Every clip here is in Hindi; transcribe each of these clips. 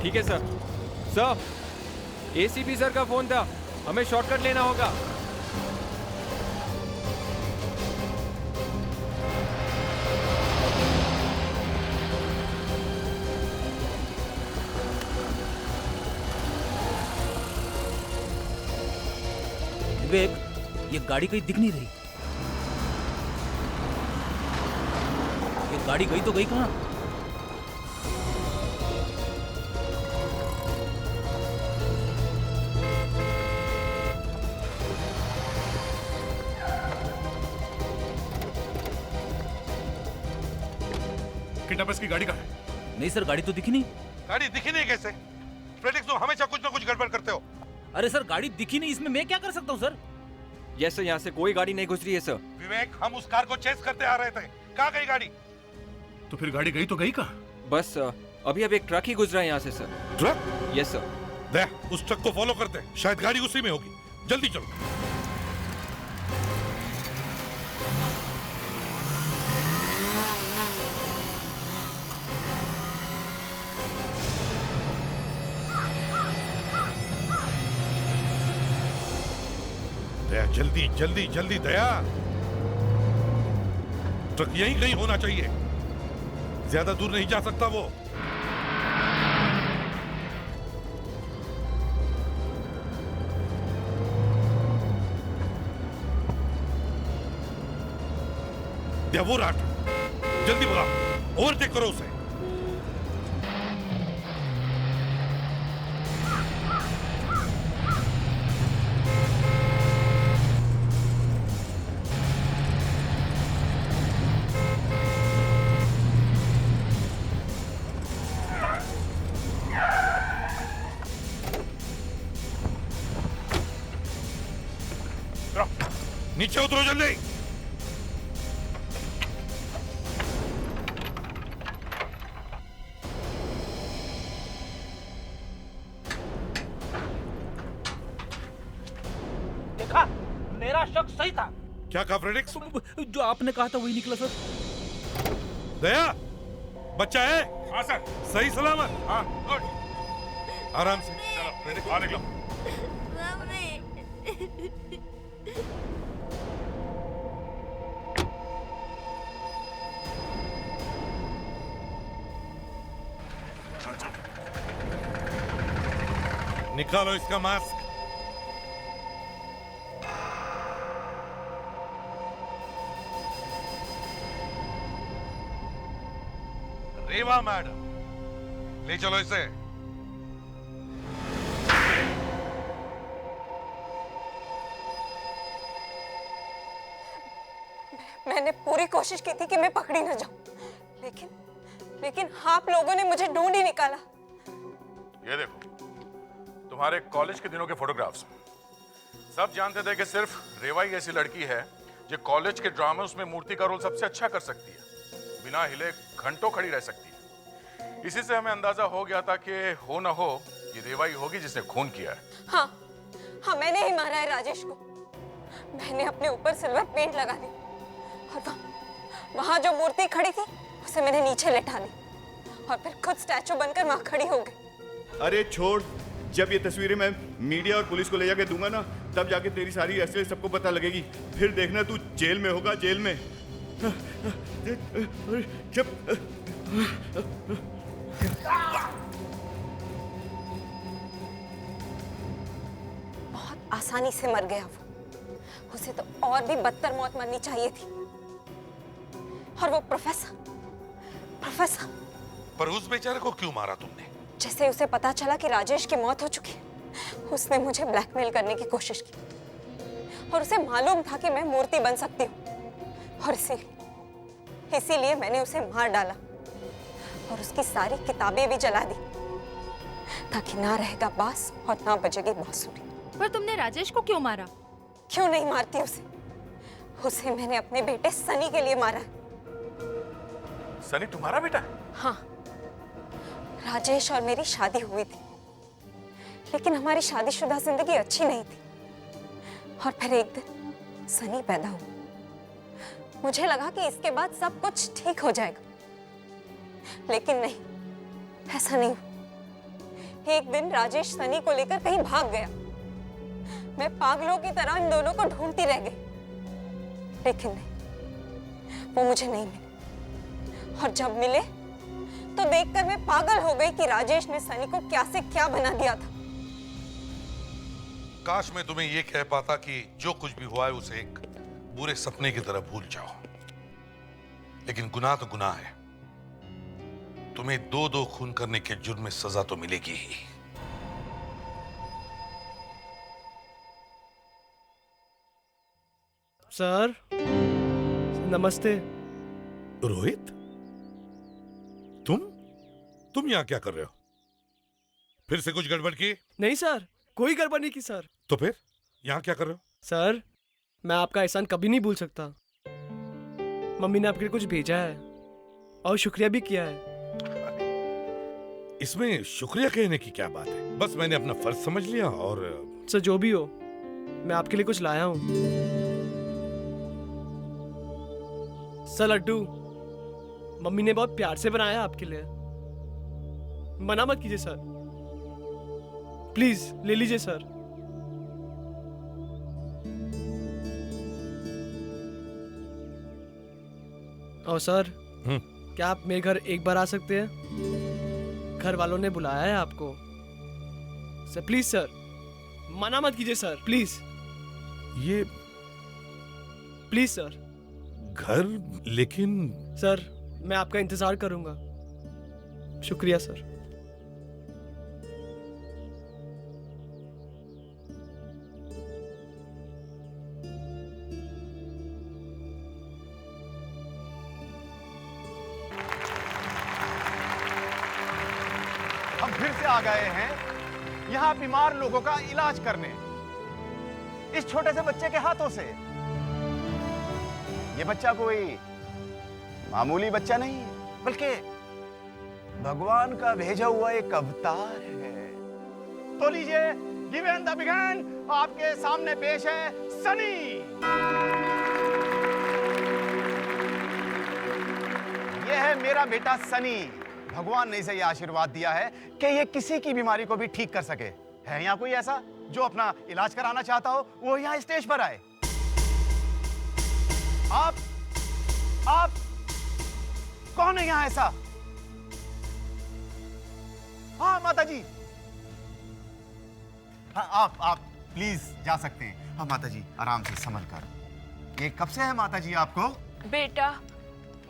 ठीक है सर। सर, एसीपी सर का फोन था, हमें शॉर्टकट लेना होगा। विवेक, ये गाड़ी कहीं दिख नहीं रही। ये गाड़ी गई तो गई कहाँ? किडनैपर्स की गाड़ी कहाँ है? नहीं सर, गाड़ी तो दिखी नहीं। गाड़ी दिखी नहीं कैसे? फेलिक्स, तुम हमेशा कुछ ना कुछ गड़बड़ करते हो। अरे सर, गाड़ी दिखी नहीं, इसमें मैं क्या कर सकता हूँ सर? यस सर, यहाँ से कोई गाड़ी नहीं गुजरी है सर। विवेक, हम उस कार को चेस करते आ रहे थे, कहाँ गई गाड़ी? तो फिर गाड़ी गई तो गई कहाँ? बस अभी अब एक ट्रक ही गुजरा है यहाँ से सर। ट्रक? Yes sir. देख, उस ट्रक को फॉलो करते हैं, शायद गाड़ी उसी में होगी। जल्दी चलो। दया, जल्दी जल्दी जल्दी दया। ट्रक यहीं कहीं होना चाहिए, ज्यादा दूर नहीं जा सकता वो। दया, वो रहा ट्रक, जल्दी भगा, ओवरटेक करो उसे। नीचे उतरो जल्दी। देखा, मेरा शक सही था। क्या कहा फ्रेडिक्स? जो आपने कहा था वही निकला सर। दया, बच्चा है? हाँ सर। सही सलामत? हाँ, गुड। आराम से चलो फ्रेडिक्स, बाहर निकलो। निकालो इसका मास्क। रेवा मैडम, ले चलो इसे। मैंने पूरी कोशिश की थी कि मैं पकड़ी न जाऊं, लेकिन आप लोगों ने मुझे ढूंढ ही निकाला। ये देखो, तुम्हारे कॉलेज के दिनों के फोटोग्राफ्स। सब जानते थे कि सिर्फ रेवा ही ऐसी लड़की है जो कॉलेज के ड्रामास में मूर्ति का रोल सबसे अच्छा कर सकती है, बिना हिले घंटों खड़ी रह सकती है। इसी से हमें अंदाजा हो गया था कि हो ना हो ये रेवा ही होगी जिसने खून किया है। हाँ, मैंने ही मारा है राजेश को। मैंने अपने ऊपर सिल्वर पेंट लगा दी और वहां जो मूर्ति खड़ी थी उसे मैंने नीचे लेटा ली और फिर खुद स्टैचू बनकर वहां खड़ी हो गई। अरे छोड़, जब ये तस्वीरें मैं मीडिया और पुलिस को ले जाके दूंगा ना, तब जाके तेरी सारी असलियत सबको पता लगेगी। फिर देखना तू जेल में होगा, जेल में। बहुत आसानी से मर गया वो। उसे तो और भी बदतर मौत मरनी चाहिए थी। और वो प्रोफेसर पर उस बेचारे को क्यों मारा तुमने? जैसे उसे पता चला कि राजेश की मौत हो चुकी है, उसने मुझे ब्लैकमेल करने की कोशिश की और उसे मालूम था कि मैं मूर्ति बन सकती हूँ और इसीलिए मैंने उसे मार डाला और उसकी सारी किताबें भी जला दी ताकि ना रहेगा बांस और ना बजेगी बांसुरी। पर तुमने राजेश को क्यों मारा? क्यों नहीं मारती उसे मैंने अपने बेटे सनी के लिए मारा है। सनी तुम्हारा बेटा है? हाँ, राजेश और मेरी शादी हुई थी, लेकिन हमारी शादीशुदा जिंदगी अच्छी नहीं थी और फिर एक दिन सनी पैदा हुआ। मुझे लगा कि इसके बाद सब कुछ ठीक हो जाएगा, लेकिन नहीं, ऐसा नहीं हुआ। एक दिन राजेश सनी को लेकर कहीं भाग गया। मैं पागलों की तरह इन दोनों को ढूंढती रह गई, लेकिन नहीं, वो मुझे नहीं मिले। और जब मिले तो देखकर मैं पागल हो गई कि राजेश ने सनी को क्या से क्या बना दिया था। काश मैं तुम्हें यह कह पाता कि जो कुछ भी हुआ है उसे एक बुरे सपने की तरह भूल जाओ, लेकिन गुनाह तो गुनाह है। तुम्हें दो खून करने के जुर्म में सजा तो मिलेगी ही। सर नमस्ते। रोहित, तुम यहाँ क्या कर रहे हो? फिर से कुछ गड़बड़ की? नहीं सर, कोई गड़बड़ नहीं की सर। तो फिर यहाँ क्या कर रहे हो? सर मैं आपका एहसान कभी नहीं भूल सकता। मम्मी ने आपके लिए कुछ भेजा है और शुक्रिया भी किया है। इसमें शुक्रिया कहने की क्या बात है? बस मैंने अपना फर्ज समझ लिया। और सर जो भी हो, मैं आपके लिए कुछ लाया हूँ। सर लड्डू मम्मी ने बहुत प्यार से बनाया आपके लिए। मना मत कीजिए सर, प्लीज ले लीजिए सर। और सर क्या आप मेरे घर एक बार आ सकते हैं? घर वालों ने बुलाया है आपको। सर प्लीज सर, मना मत कीजिए सर, प्लीज ये प्लीज सर। घर, लेकिन सर मैं आपका इंतजार करूंगा। शुक्रिया सर। हम फिर से आ गए हैं यहाँ बीमार लोगों का इलाज करने, इस छोटे से बच्चे के हाथों से। ये बच्चा कोई मामूली बच्चा नहीं है, बल्कि भगवान का भेजा हुआ एक अवतार है। तो लीजिए, गिवन द बिगन, आपके सामने पेश है सनी। यह है मेरा बेटा सनी। भगवान ने इसे यह आशीर्वाद दिया है कि ये किसी की बीमारी को भी ठीक कर सके। है यहाँ कोई ऐसा जो अपना इलाज कराना चाहता हो, वो यहाँ स्टेज पर आए। आप कौन है यहाँ ऐसा? हाँ माता जी, हाँ आप प्लीज जा सकते हैं। हाँ माता जी, आराम से संभल कर। ये कब से है माता जी आपको? बेटा,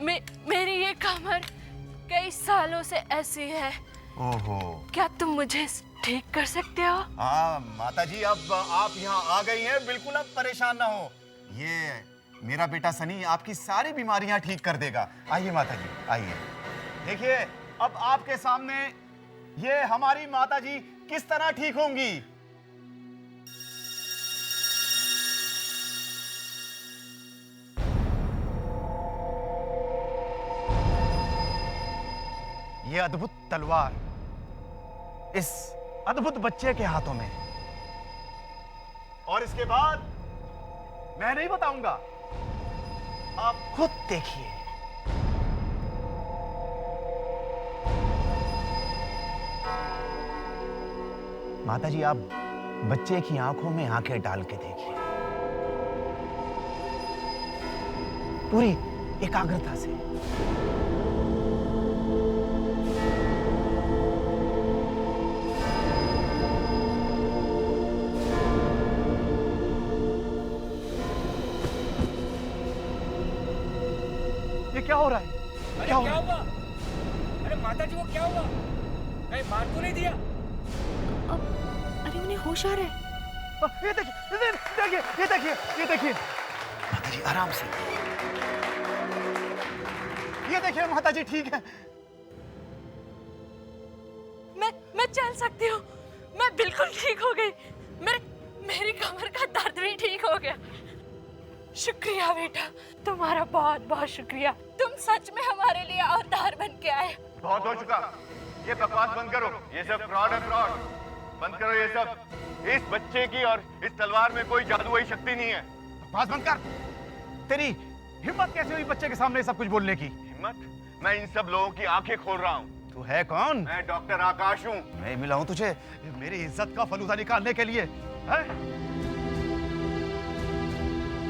मेरी ये कमर कई सालों से ऐसी है। ओहो, क्या तुम मुझे ठीक कर सकते हो? हाँ माता जी, अब आप यहाँ आ गई हैं, बिल्कुल अब परेशान ना हो। ये मेरा बेटा सनी आपकी सारी बीमारियां ठीक कर देगा। आइए माता जी, आइए। देखिए अब आपके सामने ये हमारी माता जी किस तरह ठीक होंगी। ये अद्भुत तलवार इस अद्भुत बच्चे के हाथों में, और इसके बाद मैं नहीं बताऊंगा, आप खुद देखिए। माता जी, आप बच्चे की आंखों में आंखें डाल के देखिए, पूरी एकाग्रता से। ये क्या हो रहा है? अरे क्या हुआ? अरे माता जी, वो क्या हुआ? कहीं मार तो नहीं दिया? अरे उन्हें होश आ रहा है। ये देखिए, ये देखिए माता जी, आराम से। ये देखिए माता जी, ठीक है। मैं चल सकती हूँ। मैं बिल्कुल ठीक हो गई। मेरी कमर का दर्द भी ठीक हो गया। शुक्रिया बेटा, तुम्हारा बहुत बहुत शुक्रिया। तुम सच में हमारे लिए अवतार बन के आए। बहुत हो चुका, ये बकवास बंद करो। ये सब फ्रॉड है, फ्रॉड बंद करो ये सब। इस बच्चे की और इस तलवार में कोई जादुई शक्ति नहीं है। बकवास बंद कर। तेरी हिम्मत कैसे हुई बच्चे के सामने सब कुछ बोलने की? हिम्मत? मैं इन सब लोगों की आंखें खोल रहा हूँ। तू है कौन? मैं डॉक्टर आकाश हूँ। मैं मिला हूँ तुझे मेरी इज्जत का फलूदा निकालने के लिए, है?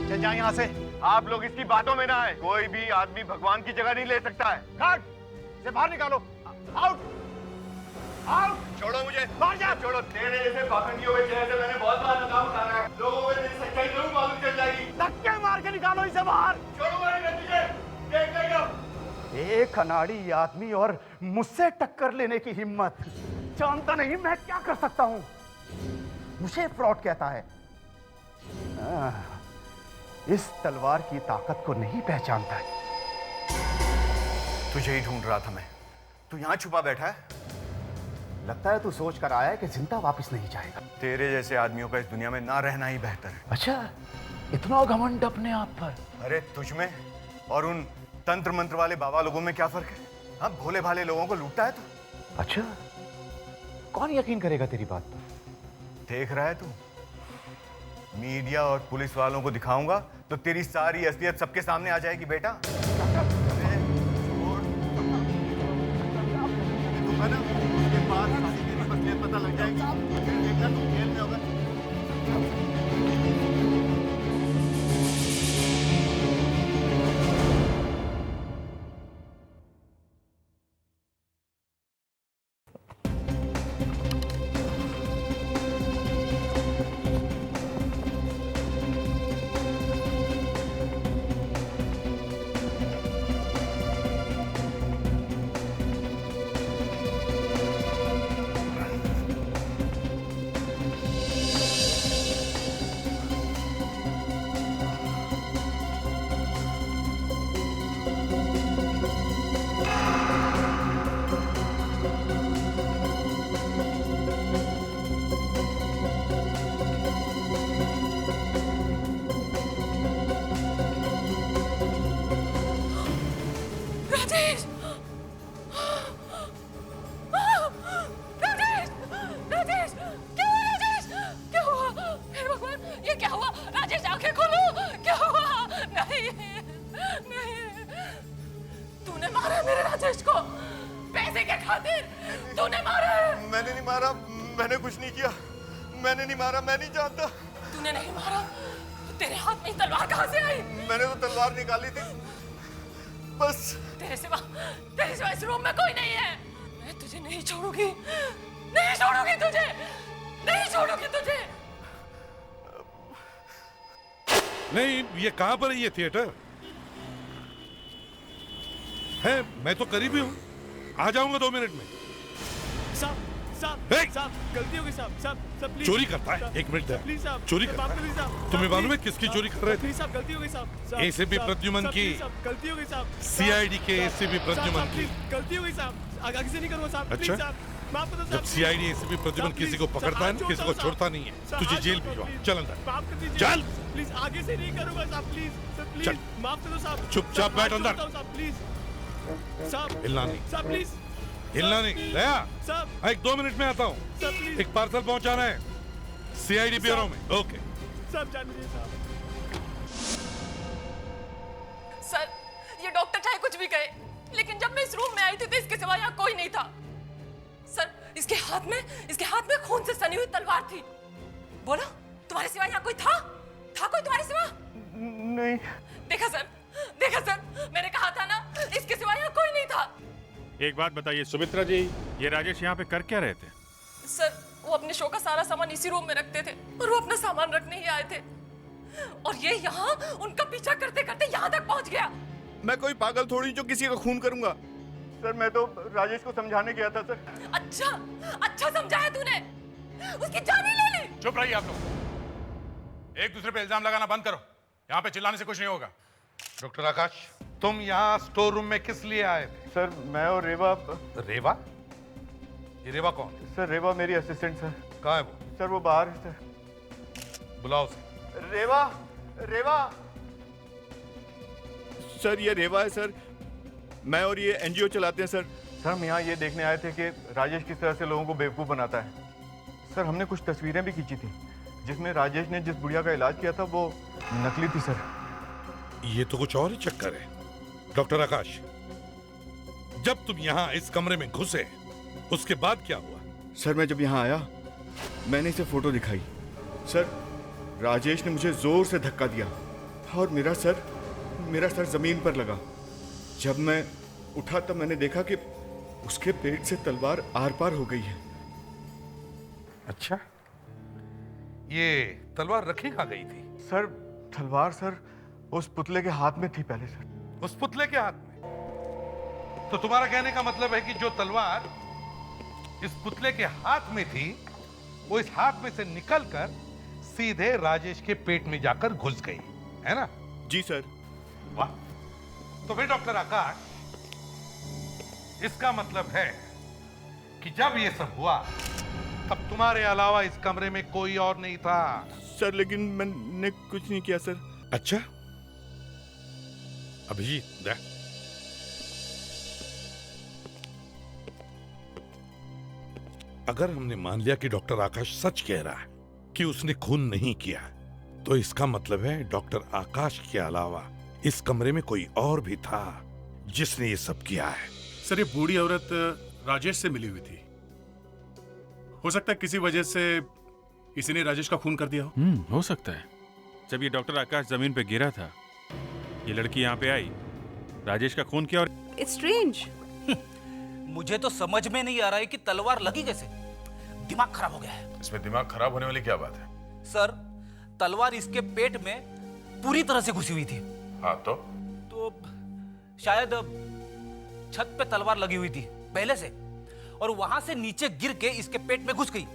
चल जा यहाँ से। आप लोग इसकी बातों में ना आए। कोई भी आदमी भगवान की जगह नहीं ले सकता है। काट से बाहर निकालो। Out out. छोड़ो मुझे, बाहर जा। छोड़ो। तेरे जैसे पाखंडियों के चेहरे से मैंने बहुत बार लगाम उठाना है। लोगों को तेरी सच्चाई जरूर मालूम चल जाएगी। धक्के मार के निकालो इसे बाहर। छोड़ो मेरे नतीजे, देख लेगा। एक अनाड़ी आदमी और मुझसे टक्कर लेने की हिम्मत। जानता नहीं मैं क्या कर सकता हूं। मुझे फ्रॉड कहता है। इस तलवार की ताकत को नहीं पहचानता है। तुझे ही ढूंढ रहा था मैं। तू यहां छुपा बैठा है। लगता है तू सोच कर आया है कि जिंदा वापस नहीं जाएगा। तेरे जैसे आदमियों का इस दुनिया में ना रहना ही बेहतर है। अच्छा, इतना घमंड अपने आप पर? अरे तुझ में और उन तंत्र मंत्र वाले बाबा लोगों में क्या फर्क है? हाँ, भोले भाले लोगों को लूटता है तू। अच्छा, कौन यकीन करेगा तेरी बात पर? देख रहा है तू? मीडिया और पुलिस वालों को दिखाऊंगा तो तेरी सारी असलियत सबके सामने आ जाएगी बेटा। उसके बाद असलियत पता लग जाएगी। देखना तू जेल में होगा। मैंने नहीं मारा, मैंने कुछ नहीं किया। मैंने नहीं मारा, मैं नहीं जानता। तूने नहीं मारा? तेरे हाथ में तलवार कहाँ से आई? मैंने तो तलवार निकाली थी बस। तेरे सिवा इस रूम में कोई नहीं है। मैं तुझे नहीं छोड़ूंगी, नहीं छोड़ूंगी तुझे, नहीं छोड़ूंगी तुझे। नहीं, ये कहां पर है ये थिएटर? है, मैं तो करीबी हूँ, आ जाऊंगा 2 मिनट में। साहब गलती हो गई साहब प्लीज। चोरी करता है, 1 मिनट दे। प्लीज साहब, चोरी करता है। तुम्हें मालूम है किसकी चोरी कर रहे थे? प्लीज साहब, गलती हो गई साहब। एसीपी प्रद्युमन की। गलती हो गई साहब। सीआईडी के एसीपी प्रद्युमन की। गलती हो गई साहब, आगे से नहीं करूंगा साहब। अच्छा? प्लीज साहब, माफ कर दो साहब। जब सीआईडी एसीपी प्रद्युमन किसी को पकड़ता है ना, किसी को छोड़ता नहीं है। तुझे जेल भिजवा। चल अंदर, माफ कर दीजिए चल। प्लीज, आगे से नहीं करूंगा साहब। प्लीज चल। माफ कर दो साहब। चुपचाप बैठ अंदर। प्लीज साहब, हिलना नहीं साहब प्लीज, हिलना नहीं। दया साहब 2 मिनट में आता हूँ। साहब प्लीज, एक पार्सल पहुंचाना है सीआईडी ब्यूरो में। ओके साहब जान लीजिए साहब। सर, ये डॉक्टर चाहे कुछ भी कहे, लेकिन जब मैं इस रूम में आई थी तो इसके सिवा यहाँ कोई नहीं था। सर, इसके हाथ में खून से सनी हुई तलवार थी। बोलो, तुम्हारे सिवा यहाँ कोई था कोई तुम्हारे सिवा? नहीं। देखा सर, मैंने कहा था ना, इसके सिवा यहाँ कोई नहीं था। एक बात बताइए सुमित्रा जी, ये राजेश यहाँ पे कर क्या रहे थे? सर, वो अपने शो का सारा सामान इसी रूम में रखते थे और वो अपना सामान रखने ही आए थे, और ये यहाँ उनका पीछा करते करते यहाँ तक पहुँच गया। मैं कोई पागल थोड़ी जो किसी का खून करूंगा। सर, मैं तो राजेश को समझाने गया था सर। अच्छा समझाया तूने, उसकी जान ही ले ली। चुप रहिए आप लोग, एक दूसरे पे इल्जाम लगाना बंद करो। यहाँ पे चिल्लाने से कुछ नहीं होगा। डॉक्टर आकाश, तुम यहाँ स्टोर रूम में किस लिए आए थे? सर, मैं और रेवा। रेवा? ये रेवा कौन? सर, रेवा मेरी असिस्टेंट सर। कहाँ है वो? सर, वो बाहर है सर। बुलाओ उसे। रेवा। सर, ये रेवा है सर। मैं और ये एनजीओ चलाते हैं सर। सर, हम यहाँ ये देखने आए थे कि राजेश किस तरह से लोगों को बेवकूफ़ बनाता है। सर, हमने कुछ तस्वीरें भी खींची थी जिसमें राजेश ने जिस बुढ़िया का इलाज किया था वो नकली थी सर। ये तो कुछ और ही चक्कर है। डॉक्टर आकाश, जब तुम यहाँ इस कमरे में घुसे उसके बाद क्या हुआ? सर मैं जब यहाँ आया मैंने इसे फोटो दिखाई। सर राजेश ने मुझे जोर से धक्का दिया और मेरा सर जमीन पर लगा। जब मैं उठा तब मैंने देखा कि उसके पेट से तलवार आर पार हो गई है। अच्छा, ये तलवार रखी कहाँ गई थी? सर तलवार सर उस पुतले के हाथ में थी पहले सर। उस पुतले के हाथ में? तो तुम्हारा कहने का मतलब है कि जो तलवार इस पुतले के हाथ में थी वो इस हाथ में से निकलकर सीधे राजेश के पेट में जाकर घुस गई, है ना? जी सर। वाह, तो फिर डॉक्टर आकाश, इसका मतलब है कि जब ये सब हुआ तब तुम्हारे अलावा इस कमरे में कोई और नहीं था। सर लेकिन मैंने कुछ नहीं किया सर। अच्छा, अभिजीत दे। अगर हमने मान लिया कि डॉक्टर आकाश सच कह रहा है कि उसने खून नहीं किया, तो इसका मतलब है डॉक्टर आकाश के अलावा इस कमरे में कोई और भी था जिसने ये सब किया है। सर, ये बूढ़ी औरत राजेश से मिली हुई थी। हो सकता है किसी वजह से किसी ने राजेश का खून कर दिया हो। हो सकता है। जब ये डॉक्टर आकाश जमीन पे गिरा था, ये लड़की यहाँ पे आई, राजेश का खून किया और इट्स स्ट्रेंज। मुझे तो समझ में नहीं आ रहा है कि तलवार लगी कैसे। दिमाग खराब हो गया है। इसमें दिमाग खराब होने वाली क्या बात है? सर, तलवार इसके पेट में पूरी तरह से घुसी हुई थी। हाँ तो शायद छत पे तलवार लगी हुई थी पहले से, और वहां से नीचे गिर के इसके पेट में घुस गई।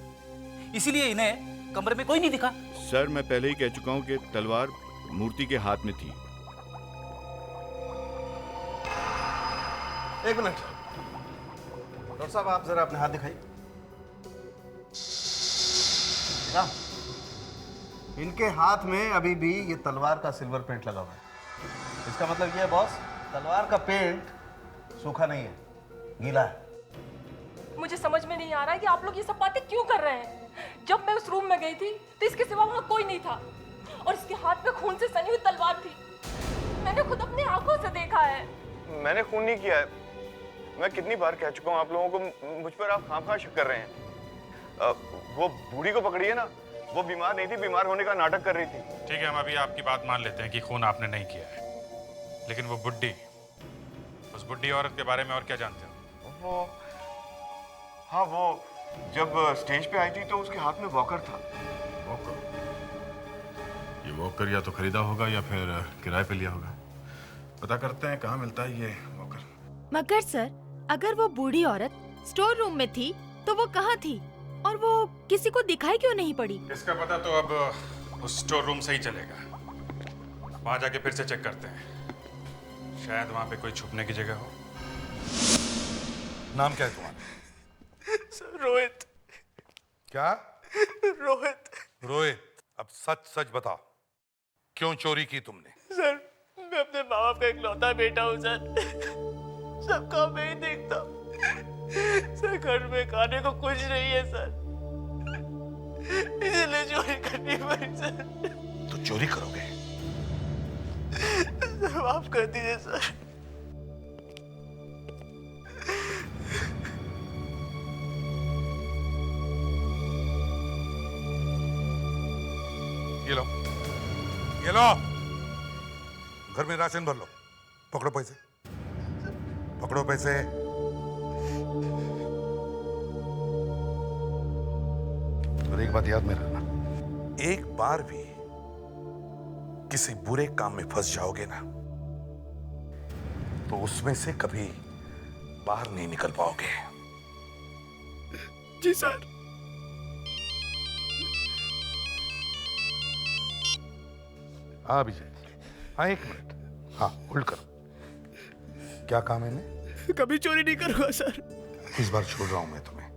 इसीलिए इन्हें कमरे में कोई नहीं दिखा। सर मैं पहले ही कह चुका हूँ कि तलवार मूर्ति के हाथ में थी। एक मिनट डॉक्टर साहब, आप जरा अपने हाथ दिखाइए। ना, इनके हाथ में अभी भी ये तलवार का सिल्वर पेंट लगा हुआ है। इसका मतलब ये है बॉस, तलवार का पेंट सूखा नहीं है, गीला है। मुझे समझ में नहीं आ रहा है कि आप लोग ये सब बातें क्यों कर रहे हैं। जब मैं उस रूम में गई थी तो इसके सिवा वहां कोई नहीं था, और इसके हाथ में खून से सनी हुई तलवार थी। मैंने खुद अपनी आंखों से देखा है। मैंने खून नहीं किया है। मैं कितनी बार कह चुका हूँ आप लोगों को, मुझ पर आप खामखा शक कर रहे हैं। वो बूढ़ी को पकड़िए ना, वो बीमार नहीं थी, बीमार होने का नाटक कर रही थी। ठीक है, हम अभी आपकी बात मान लेते हैं कि खून आपने नहीं किया है, लेकिन वो बुड्ढी, उस बुड्ढी औरत के बारे में और क्या जानते हो? वो जब स्टेज पे आई थी तो उसके हाथ में वॉकर था। वॉकर? ये वॉकर या तो खरीदा होगा या फिर किराए पे लिया होगा। पता करते हैं कहाँ मिलता है ये वॉकर। मगर सर, अगर वो बूढ़ी औरत स्टोर रूम में थी तो वो कहाँ थी, और वो किसी को दिखाई क्यों नहीं पड़ी? इसका पता तो अब उस स्टोर रूम से ही चलेगा। वहां जाके फिर से चेक करते हैं, शायद वहां पे कोई छुपने की जगह हो। नाम क्या है तुम्हारा? रोहित। क्या? रोहित। रोहित, अब सच सच बताओ, क्यों चोरी की तुमने? सर, मैं अपने माँ बाप का इकलौता बेटा हूँ सर। सबका मैं ही देखता हूँ। सर, घर में खाने को कुछ नहीं है सर, इसलिए चोरी करनी पड़ी सर। तो चोरी करोगे? माफ कर दीजिए सर। ये लो, ये लो, घर में राशन भर लो। पकड़ो पैसे, पकड़ो पैसे। और एक बात याद में रखना, एक बार भी किसी बुरे काम में फंस जाओगे ना तो उसमें से कभी बाहर नहीं निकल पाओगे। जी सर। हाँ विजय, हाँ एक मिनट, हाँ होल्ड करो। क्या काम है इन्हें? कभी चोरी नहीं करूंगा सर। इस बार छोड़ रहा हूं मैं तुम्हें,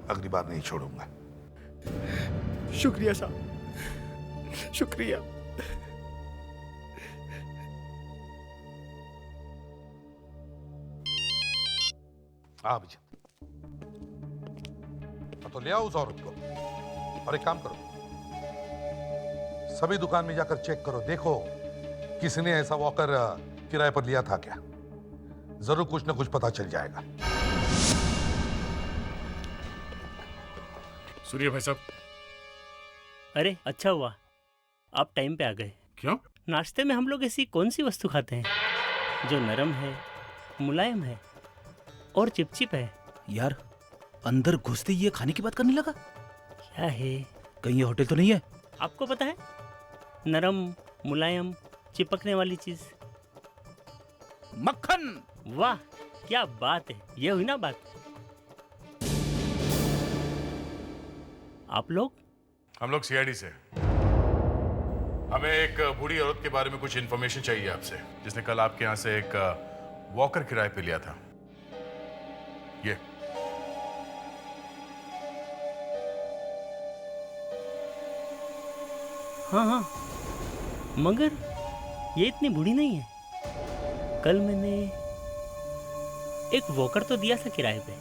अगली बार नहीं छोड़ूंगा। शुक्रिया साहब, शुक्रिया। हाँ विजय, तो ले आओ उस औरत को, और एक काम करो, सभी दुकान में जाकर चेक करो, देखो किसी ने ऐसा वॉकर किराए पर लिया था क्या। जरूर कुछ ना कुछ पता चल जाएगा। सूर्य भाई साहब। अरे अच्छा हुआ आप टाइम पे आ गए। क्यों? नाश्ते में हम लोग ऐसी कौन सी वस्तु खाते हैं जो नरम है, मुलायम है और चिपचिप है? यार अंदर घुसते ही ये खाने की बात करने लगा। क्या है? कहीं ये होटल तो नहीं है? आपको पता है, नरम मुलायम चिपकने वाली चीज मक्खन। वाह क्या बात है, ये हुई ना बात। आप लोग? हम लोग सीआईडी से। हमें एक बूढ़ी औरत के बारे में कुछ इन्फॉर्मेशन चाहिए आपसे, जिसने कल आपके यहाँ से एक वॉकर किराए पे लिया था। ये हाँ, मगर ये इतनी बूढ़ी नहीं है। कल मैंने एक वॉकर तो दिया था किराए पे,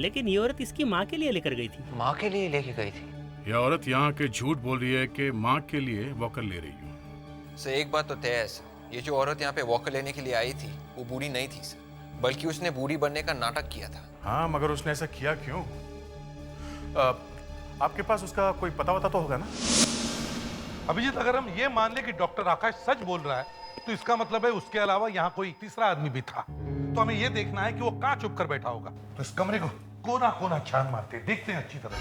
लेकिन ये औरत इसकी माँ के लिए लेकर गई थी। माँ के लिए लेके गई थी? यह औरत यहाँ के झूठ बोल रही है कि माँ के लिए वॉकर ले रही हूँ। सर एक बात तो तय है सर, ये जो औरत यहाँ पे वॉकर लेने के लिए आई थी वो बूढ़ी नहीं थी सर, बल्कि उसने बूढ़ी बनने का नाटक किया था। हाँ, मगर उसने ऐसा किया क्यों? आपके पास उसका कोई पता वता तो होगा ना? अभिजीत, अगर हम ये मान ले कि डॉक्टर आकाश सच बोल रहा है तो इसका मतलब है उसके अलावा यहाँ कोई तीसरा आदमी भी था। तो हमें ये देखना है कि वो कहाँ छुप कर बैठा होगा। तो इस कमरे को कोना कोना छान मारते हैं, देखते हैं अच्छी तरह।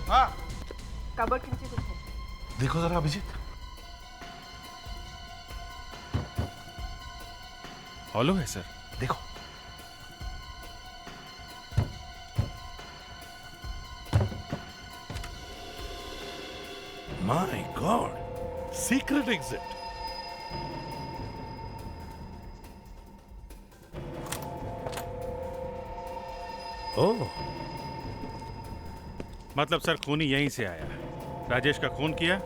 हाँ, कबर्ड के नीचे कुछ है। देखो जरा अभिजीत। हॉलो है सर, देखो। My god, secret exit. Oh, मतलब सर खूनी यहीं से आया, राजेश का खून किया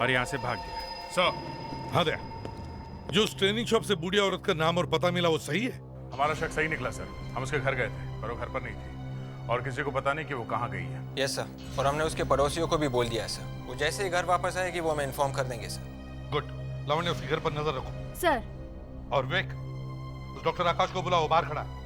और यहाँ से भाग गया। सर हाँ दया, जो उस ट्रेनिंग शॉप से बूढ़ी औरत का नाम और पता मिला वो सही है? हमारा शक सही निकला सर। हम उसके घर गए थे पर वो घर पर नहीं थी और किसी को पता नहीं कि वो कहाँ गई है। यस सर, और हमने उसके पड़ोसियों को भी बोल दिया है सर। वो जैसे ही घर वापस आएगी वो हमें इन्फॉर्म कर देंगे सर। गुड। लावण्य, उसके घर पर नजर रखो। सर। और विवेक, उस डॉक्टर आकाश को बुलाओ, बाहर खड़ा है।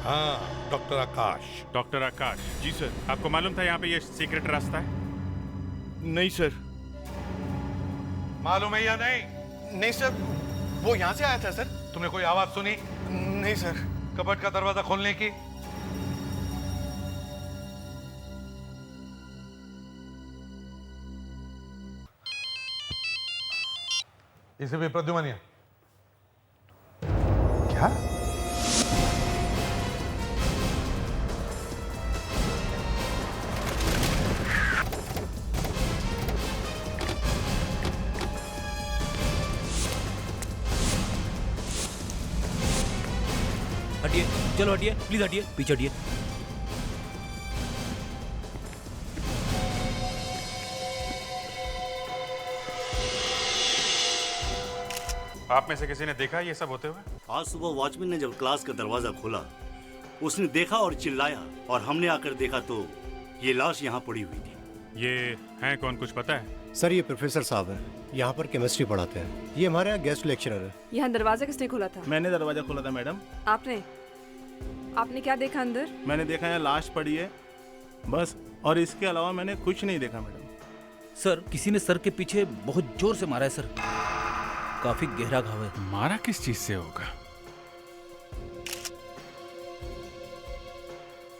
हाँ, डॉक्टर आकाश। डॉक्टर आकाश? जी सर। आपको मालूम था यहाँ पे ये सीक्रेट रास्ता है? नहीं सर। मालूम है या नहीं? नहीं सर, वो यहाँ से आया था सर। तुमने कोई आवाज सुनी? नहीं सर। कबर्ड का दरवाजा खोलने की? इसे भी प्रद्युमनिया। क्या? हटिए, चलो हटिए, प्लीज हटिए, पीछे हटिए। आप में से किसी ने देखा ये सब होते हुए? आज सुबह वॉचमैन ने जब क्लास का दरवाजा खोला, उसने देखा और चिल्लाया, और हमने आकर देखा तो ये लाश यहाँ पड़ी हुई थी। ये हैं कौन, कुछ पता है? सर ये प्रोफेसर साहब हैं, यहाँ पर केमिस्ट्री पढ़ाते हैं। ये हमारे यहाँ गेस्ट लेक्चरर है। यहाँ दरवाजा किसने खोला था? मैंने दरवाजा खोला था मैडम। आपने क्या देखा अंदर? मैंने देखा है लाश पड़ी है बस, और इसके अलावा मैंने कुछ नहीं देखा मैडम। सर किसी ने सर के पीछे बहुत जोर से मारा है सर, काफी गहरा घाव है। मारा किस चीज से होगा?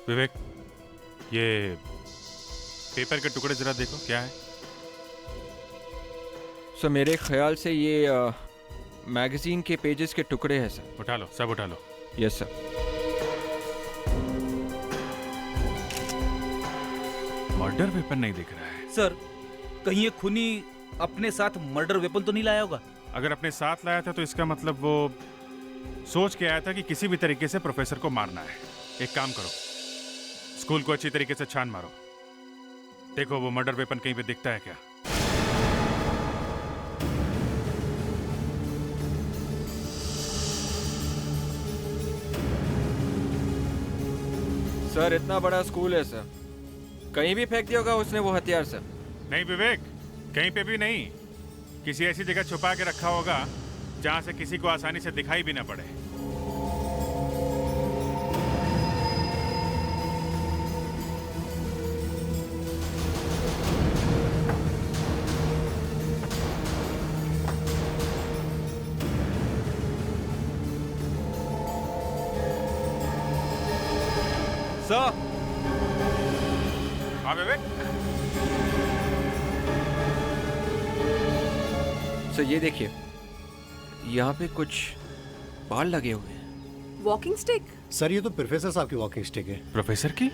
विवेक, ये पेपर के टुकड़े जरा देखो, क्या है? सर मेरे ख्याल से ये मैगजीन के पेजेस के टुकड़े हैं सर। उठा लो, सब उठा लो। Yes sir. मर्डर वेपन नहीं दिख रहा है सर। कहीं ये खूनी अपने साथ मर्डर वेपन तो नहीं लाया होगा? अगर अपने साथ लाया था तो इसका मतलब वो सोच के आया था कि किसी भी तरीके से प्रोफेसर को मारना है। एक काम करो, स्कूल को अच्छी तरीके से छान मारो, देखो वो मर्डर वेपन कहीं पे दिखता है क्या। सर इतना बड़ा स्कूल है सर, कहीं भी फेंक दिया होगा उसने वो हथियार सर। नहीं विवेक, कहीं पे भी नहीं, किसी ऐसी जगह छुपा के रखा होगा जहां से किसी को आसानी से दिखाई भी ना पड़े। सर। हाँ विवेक। सर ये देखिए, यहाँ पे कुछ बाल लगे हुए हैं। Walking stick? सर ये तो प्रोफेसर साहब की वॉकिंग स्टिक है। प्रोफेसर की?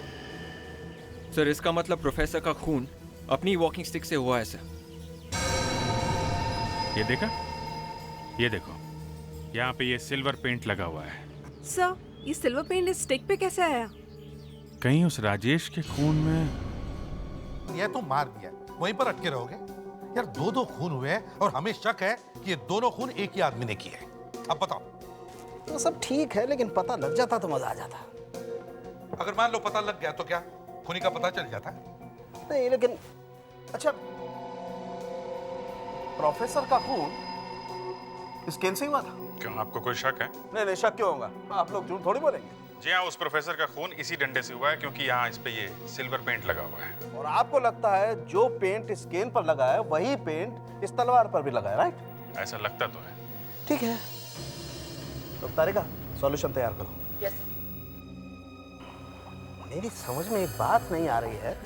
सर इसका मतलब प्रोफेसर का खून अपनी वॉकिंग स्टिक से हुआ है सर। ये देखा, ये देखो, यहाँ पे ये सिल्वर पेंट लगा हुआ है। सर ये सिल्वर पेंट इस स्टिक पे कैसे आया? कहीं उस राजेश के खून में। यह तो मार दिया, वहीं पर अटके रहोगे? यार दो खून हुए हैं और हमें शक है कि ये दोनों खून एक ही आदमी ने किए हैं। अब बताओ। तो सब ठीक है, लेकिन पता लग जाता तो मजा आ जाता। अगर मान लो पता लग गया तो क्या खूनी का पता चल जाता? नहीं लेकिन अच्छा, प्रोफेसर का खून स्किन से हुआ था? क्यों, आपको कोई शक है? नहीं शक क्यों होगा, आप लोग झूठ थोड़ी बोलेंगे। जी हाँ, उस प्रोफेसर का खून इसी डंडे से हुआ है क्योंकि यहाँ इस पे ये सिल्वर पेंट लगा हुआ है। और आपको लगता है जो पेंट स्किन पर लगा है वही पेंट इस तलवार पर भी लगा है, राइट? ऐसा लगता तो है। ठीक है, तो तारिका सॉल्यूशन तैयार करो। यस। मेरी समझ में एक बात नहीं आ रही है।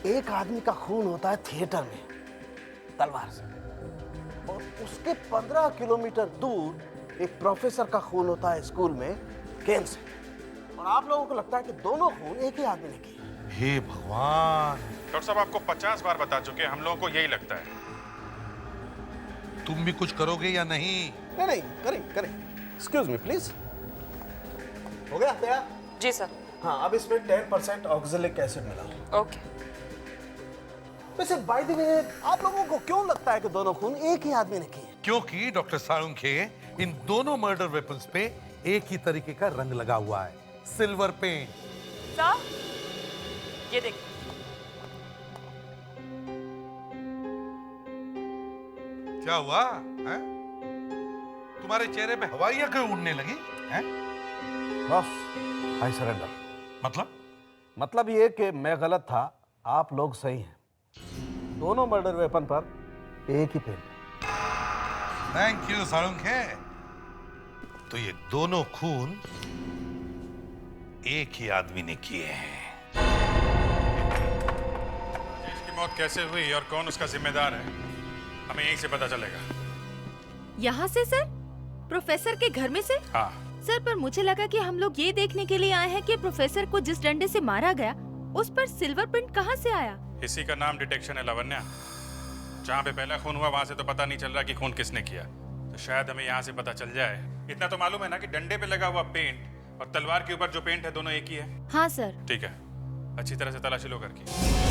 एक आदमी का खून होता है थिएटर में तलवार से, और उसके 15 किलोमीटर दूर एक प्रोफेसर का खून होता है स्कूल में केन से, और आप लोगों को लगता है कि दोनों खून एक ही आदमी ने किए। हे भगवान! डॉक्टर साहब आपको 50 बार बता चुके हैं, हम लोगों को यही लगता है। तुम भी कुछ करोगे या नहीं? नहीं करें। Excuse me please. हो गया तैयार? जी सर। हाँ, अब इसमें 10% ऑक्सैलिक एसिड मिला। ओके। वैसे बाय द वे, आप लोगों को क्यों लगता है कि दोनों खून एक ही आदमी ने किए? क्योंकि डॉक्टर साळुंखे, इन दोनों मर्डर वेपन्स पे एक ही तरीके का रंग लगा हुआ है, सिल्वर पेंट। सर ये देख। क्या हुआ है? तुम्हारे चेहरे पे हवाइयां क्यों उड़ने लगी हैं? बस आई सरेंडर। मतलब ये कि मैं गलत था, आप लोग सही हैं। दोनों मर्डर वेपन पर एक ही पेंट। Thank you Salunkhe. तो ये दोनों खून एक ही आदमी ने किए हैं। इसकी मौत कैसे हुई और कौन उसका जिम्मेदार है, हमें यहीं से पता चलेगा। यहाँ से सर? प्रोफेसर के घर में से? हाँ सर, पर मुझे लगा कि हम लोग ये देखने के लिए आए हैं कि प्रोफेसर को जिस डंडे से मारा गया उस पर सिल्वर प्रिंट कहाँ से आया? इसी का नाम डिटेक्शन है लावण्या। जहाँ पे पहला खून हुआ वहां से तो पता नहीं चल रहा कि खून किसने किया, तो शायद हमें यहाँ से पता चल जाए। इतना तो मालूम है ना कि डंडे पे लगा हुआ पेंट और तलवार के ऊपर जो पेंट है दोनों एक ही है। हाँ सर। ठीक है, अच्छी तरह से तलाशी लो करके।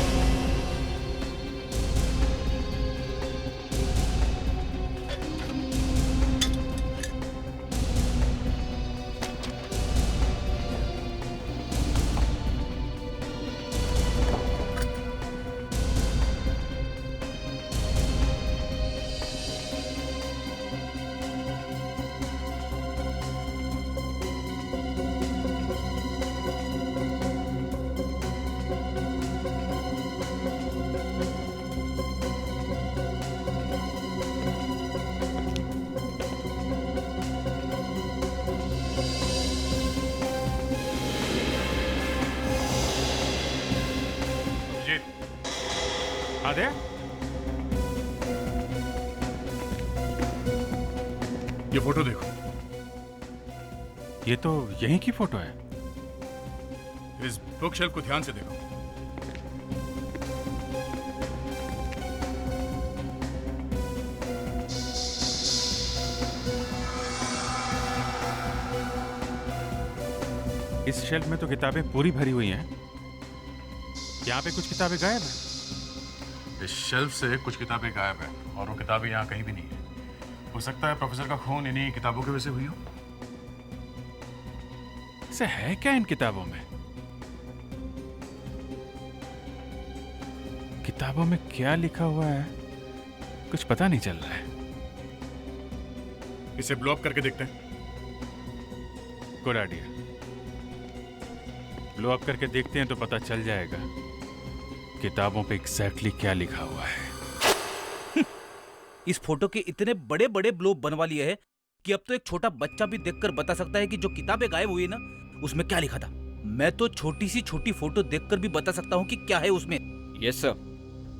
आदे, ये फोटो देखो। ये तो यहीं की फोटो है। इस बुक शेल्फ को ध्यान से देखो। इस शेल्फ में तो किताबें पूरी भरी हुई हैं। यहाँ पे कुछ किताबें गायब हैं। इस शेल्फ से कुछ किताबें गायब हैं और वो किताबें यहाँ कहीं भी नहीं है। हो सकता है प्रोफेसर का खून इन्हीं किताबों की वजह से हुई हो। इसे है क्या इन किताबों में? किताबों में क्या लिखा हुआ है कुछ पता नहीं चल रहा है। इसे ब्लो अप करके देखते हैं। Good idea. ब्लो अप करके देखते हैं तो पता चल जाएगा किताबों पे एग्जैक्टली क्या लिखा हुआ है। इस फोटो के इतने बड़े बड़े ब्लोब बनवा लिए हैं कि अब तो एक छोटा बच्चा भी देखकर बता सकता है कि जो किताबें गायब हुई है ना उसमें क्या लिखा था। मैं तो छोटी सी छोटी फोटो देखकर भी बता सकता हूँ कि क्या है उसमें। यस सर,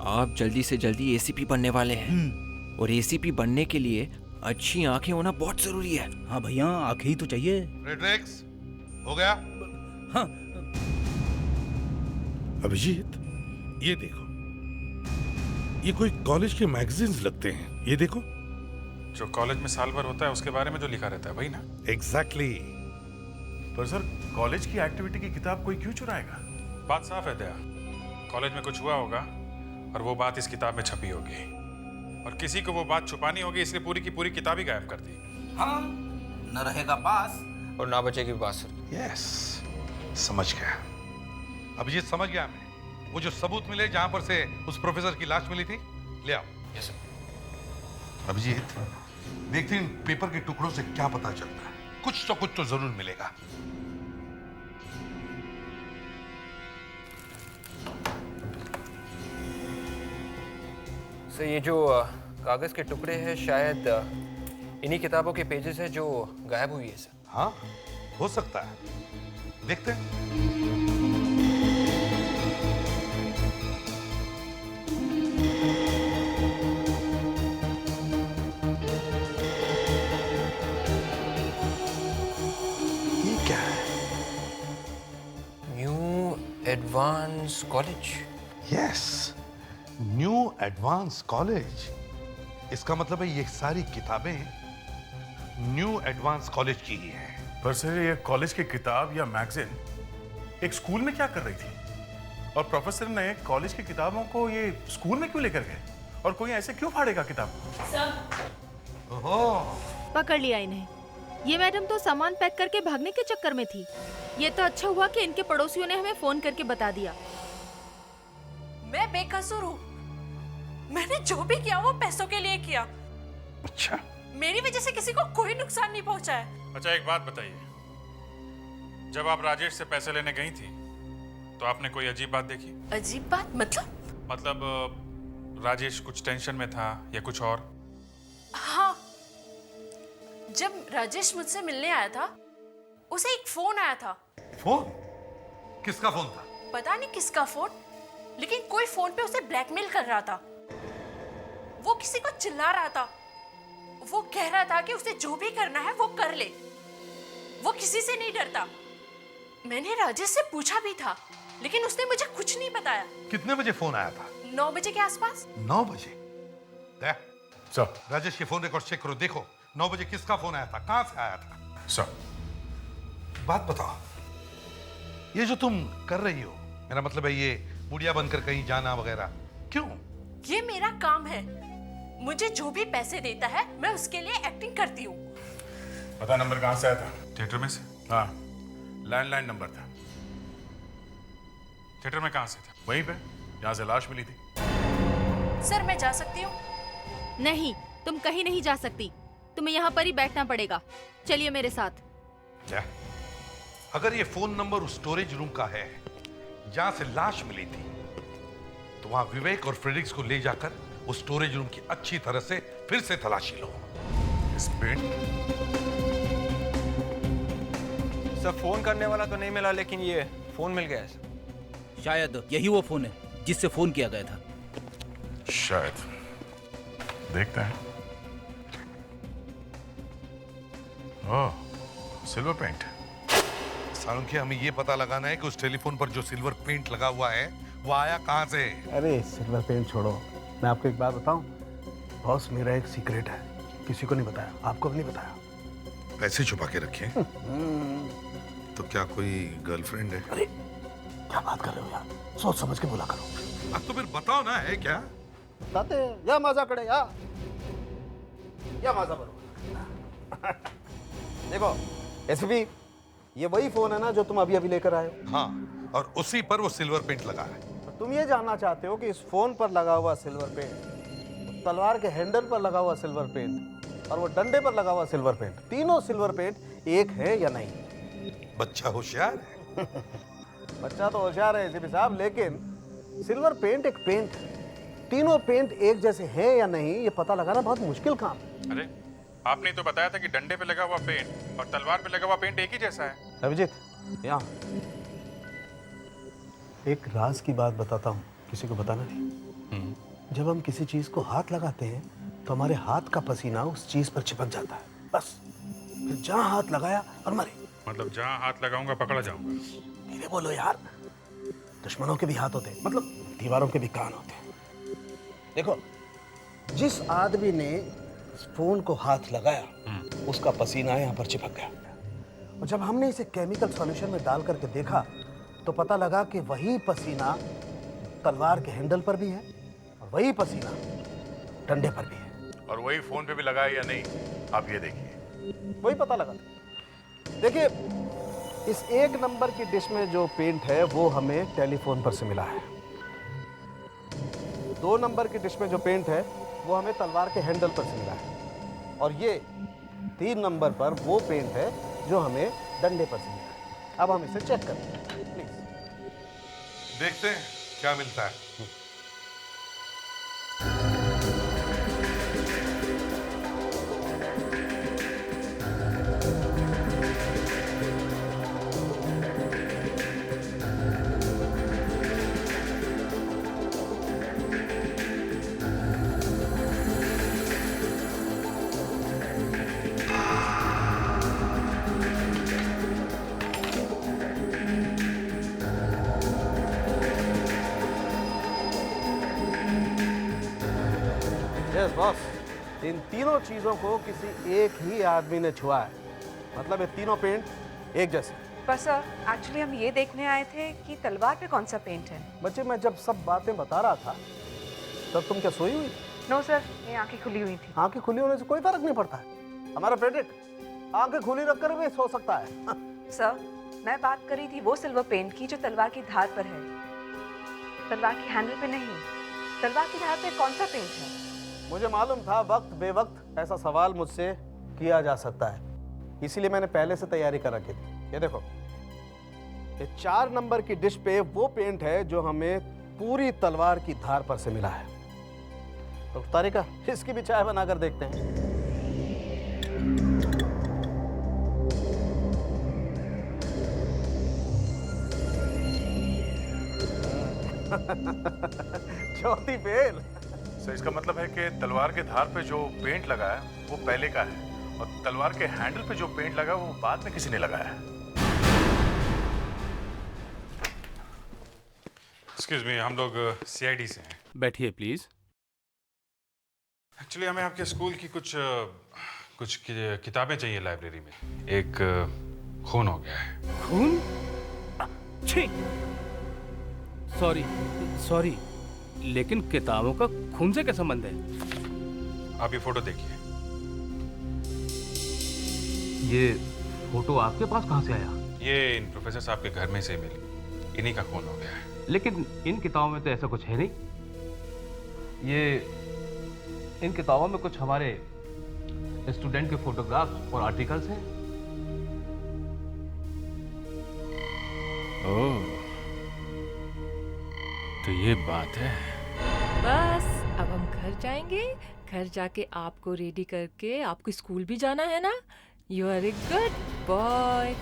आप जल्दी से जल्दी एसीपी बनने वाले हैं और एसीपी बनने के लिए अच्छी आंखें होना बहुत जरूरी है। हाँ भैया, आंखें ही तो चाहिए। फ्रेडरिक्स, हो गया? हाँ। अभिजीत, ये देखो, ये कोई कॉलेज के मैगजीन्स लगते हैं। ये देखो, जो कॉलेज में साल भर होता है उसके बारे में जो लिखा रहता है वही ना? एग्जैक्टली। पर सर, कॉलेज की एक्टिविटी की किताब कोई क्यों चुराएगा? बात साफ है दया, कॉलेज में कुछ हुआ होगा और वो बात इस किताब में छपी होगी और किसी को वो बात छुपानी होगी, इसलिए पूरी की पूरी किताब ही गायब कर दी। हाँ, न रहेगा बास और ना बचेगी बांसुरी। यस, समझ गया। अभिजीत, समझ गया मैं। वो जो सबूत मिले जहां पर से उस प्रोफेसर की लाश मिली थी, ले आओ। Yes sir. अभिजीत, देखते हैं इन पेपर के टुकड़ों से क्या पता चलता है। कुछ तो जरूर मिलेगा। सर, ये जो कागज के टुकड़े हैं शायद इन्हीं किताबों के पेजेस हैं जो गायब हुई है सर। हाँ, हो सकता है। देखते हैं। ये क्या है? New advance college. Yes, new advance college. इसका मतलब है ये सारी किताबें न्यू एडवांस कॉलेज की ही है। पर सर, ये कॉलेज की किताब या मैगजीन एक स्कूल में क्या कर रही थी? और प्रोफेसर ने कॉलेज की किताबों को ये स्कूल में क्यों लेकर गए? और कोई ऐसे क्यों फाड़ेगा किताब? ओहो, पकड़ लिया इन्हें। ये मैडम तो सामान पैक करके भागने के चक्कर में थी। ये तो अच्छा हुआ कि इनके पड़ोसियों ने हमें फोन करके बता दिया। मैं बेकसूर हूँ। मैंने जो भी किया वो पैसों के लिए किया। अच्छा। मेरी वजह से किसी को कोई नुकसान नहीं पहुंचा है। अच्छा, एक बात बताइए, जब आप राजेश से पैसे लेने गई थी तो आपने कोई अजीब बात देखी? अजीब बात मतलब? मतलब राजेश कुछ टेंशन में था या कुछ और? हाँ, जब राजेश मुझसे मिलने आया था उसे एक फोन आया था। फोन? किसका फोन था? पता नहीं किसका फोन, लेकिन कोई फोन पे उसे ब्लैकमेल कर रहा था। वो किसी को चिल्ला रहा था। वो कह रहा था कि उसे जो भी करना है वो कर ले, वो किसी से नहीं डरता। मैंने राजेश से पूछा भी था, लेकिन उसने मुझे कुछ नहीं बताया। कितने बजे फोन आया था? 9 बजे के आसपास। 9 बजे? सर, राजेश के फोन रिकॉर्ड चेक करो, देखो 9 बजे किसका फोन आया था, कहां से आया था। सर, बात बताओ, ये जो तुम कर रही हो, मेरा मतलब है ये बुढ़िया बनकर कहीं जाना वगैरह, क्यों? ये मेरा काम है। मुझे जो भी पैसे देता है मैं उसके लिए एक्टिंग करती हूँ। पता नंबर कहाँ से आया था? थिएटर में से? हाँ, लैंडलाइन नंबर था। थिएटर में कहाँ से था? वहीं पे जहाँ से लाश मिली थी। सर, मैं जा सकती हूँ? नहीं, तुम कहीं नहीं जा सकती। तुम्हें यहाँ पर ही बैठना पड़ेगा। चलिए मेरे साथ। क्या? अगर ये फोन नंबर उस स्टोरेज रूम का है जहां से लाश मिली थी, तो वहां विवेक और फ्रेडरिक्स को ले जाकर उस स्टोरेज रूम की अच्छी तरह से फिर से तलाशी लो। इस पेंट? सर, फोन करने वाला तो नहीं मिला, लेकिन ये फोन मिल गया है सर। शायद यही वो फोन है जिससे फोन किया गया था। शायद। देखते हैं। ओह, सिल्वर पेंट। सालुंखे, हमें ये पता लगाना है कि उस टेलीफोन पर जो सिल्वर पेंट लगा हुआ है वो आया कहां से। अरे सिल्वर पेंट छोड़ो, मैं आपको एक बात बताऊं। बॉस, मेरा एक सीक्रेट है, किसी को नहीं बताया, आपको भी नहीं बताया। पैसे छुपा के रखे? तो क्या कोई गर्लफ्रेंड है? अरे क्या बात कर रहे हो यार, सोच समझ के बोला करो। अब तो फिर बताओ ना, है क्या? बताते या मजा करे या मजा करो। देखो एसपी, ये वही फोन है ना जो तुम अभी अभी लेकर आए हो? हाँ, और उसी पर वो सिल्वर पेंट लगा है। तुम ये जानना चाहते हो कि इस फोन पर लगा हुआ सिल्वर पेंट, तलवार के हैंडल पर लगा हुआ सिल्वर पेंट और वो डंडे पर लगा हुआ सिल्वर पेंट, तीनों सिल्वर पेंट एक है या नहीं? बच्चा होशियार है। बच्चा तो होशियार है एसीपी साहब, लेकिन सिल्वर पेंट एक पेंट है। तीनों पेंट एक जैसे हैं या नहीं ये पता लगाना बहुत मुश्किल काम है। अरे आपने तो बताया था कि डंडे पे लगा हुआ पेंट और तलवार पे लगा हुआ पेंट एक ही जैसा है। अभिजीत, यहाँ एक राज की बात बताता हूँ, किसी को बताना नहीं। जब हम किसी चीज को हाथ लगाते हैं तो हमारे हाथ का पसीना उस चीज पर चिपक जाता है, बस। फिर जहाँ हाथ लगाया और मरे। मतलब जहाँ हाथ लगाऊंगा पकड़ा जाऊंगा। धीरे बोलो यार, दुश्मनों के भी हाथ होते हैं, मतलब दीवारों के भी कान होते हैं। देखो, जिस आदमी ने इस फोन को हाथ लगाया उसका पसीना यहाँ पर चिपक गया, और जब हमने इसे केमिकल सॉल्यूशन में डाल करके देखा तो पता लगा कि वही पसीना तलवार के हैंडल पर भी है और वही पसीना डंडे पर भी है। और वही फोन पे भी लगा है या नहीं, आप ये देखिए। वही पता लगा। देखिए, इस 1 नंबर की डिश में जो पेंट है वो हमें टेलीफोन पर से मिला है। 2 नंबर की डिश में जो पेंट है वो हमें तलवार के हैंडल पर से मिला है, और ये 3 नंबर पर वो पेंट है जो हमें डंडे पर से मिला है। अब हम इसे चेक करते हैं, प्लीज। देखते हैं क्या मिलता है। यस बॉस, इन तीनों चीजों को किसी एक ही आदमी ने छुआ है, मतलब ये तीनों पेंट एक जैसे। पर सर, एक्चुअली हम ये देखने आए थे कि तलवार पे कौन सा पेंट है। बच्चे, मैं जब सब बातें बता रहा था तब तुम क्या सोई हुई? नो सर, ये आंखें खुली हुई थी। आंखें खुली होने से कोई फर्क नहीं पड़ता है। हमारा फ्रेडरिक आंखें खुली रखकर भी सो सकता है। सर, मैं बात कर रही थी वो सिल्वर पेंट की जो तलवार की धार पर है, तलवार की हैंडल पे नहीं। तलवार की धार पे कौन सा पेंट है? मुझे मालूम था वक्त बेवक्त ऐसा सवाल मुझसे किया जा सकता है, इसीलिए मैंने पहले से तैयारी कर रखी थी। ये देखो, ये 4 नंबर की डिश पे वो पेंट है जो हमें पूरी तलवार की धार पर से मिला है। तो तारिका, इसकी भी चाय बनाकर देखते हैं। चौथी फेल। सर, इसका मतलब है कि तलवार के धार पे जो पेंट लगा है वो पहले का है, और तलवार के हैंडल पे जो पेंट लगा है वो बाद में किसी ने लगाया है। एक्सक्यूज मी, हम लोग सीआईडी से हैं। बैठिए प्लीज। एक्चुअली हमें आपके स्कूल की कुछ किताबें चाहिए लाइब्रेरी में। एक खून हो गया है। खून? छी! सॉरी, लेकिन किताबों का खून से क्या संबंध है? आप ये फोटो देखिए। ये फोटो आपके पास कहाँ से आया? ये इन प्रोफेसर साहब के घर में से मिली। इन्हीं का खून हो गया है। लेकिन इन किताबों में तो ऐसा कुछ है नहीं। ये इन किताबों में कुछ हमारे स्टूडेंट के फोटोग्राफ्स और आर्टिकल्स हैं। ओह, तो ये बात है। बस अब हम घर जाएंगे। घर जाके आपको रेडी करके आपको स्कूल भी जाना है ना। You are a good boy.